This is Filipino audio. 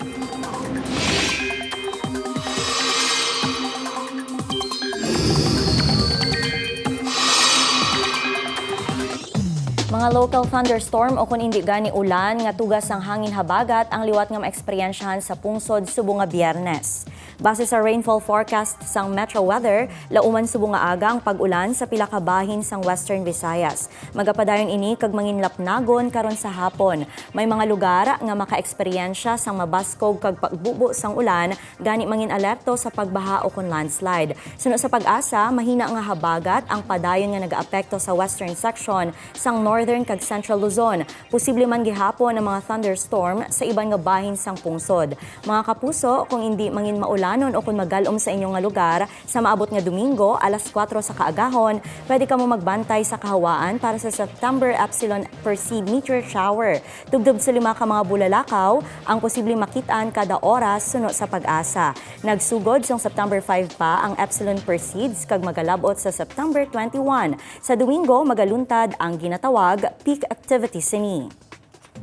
Mga local thunderstorm o kung hindi gani ulan nga tugas ng hangin habagat ang liwat nga maeksperiensyahan sa pungsod Subo nga Biyernes. Base sa rainfall forecast sang Metro Weather, lauman Subo nga aga ang pag-ulan sa pila ka bahin sang Western Visayas. Magapadayon ini kag manginlapnagon karon sa hapon. May mga lugar nga makaeksperyensya sang mabaskog kag pagbubo sang ulan gani mangin alerto sa pagbaha o kon landslide. Suno sa pag-asa, mahina nga habagat ang padayon nga nagaapekto sa western section sang Northern kag Central Luzon. Posible man gihapon ang mga thunderstorm sa iban nga bahin sang pungsod. Mga kapuso, kung hindi mangin maulanon o kung magalom sa inyong nga lugar, sa maabot nga Domingo, alas 4 sa kaagahon, pwede ka mo magbantay sa kahawaan para sa September Epsilon Perseid meteor shower. Tugdub sa 5 ka mga bulalakaw, ang posible makitaan kada oras suno sa pag-asa. Nagsugod sa September 5 pa ang Epsilon Perseids kag magalabot sa September 21. Sa Domingo, magaluntad ang ginatawag peak activity sini.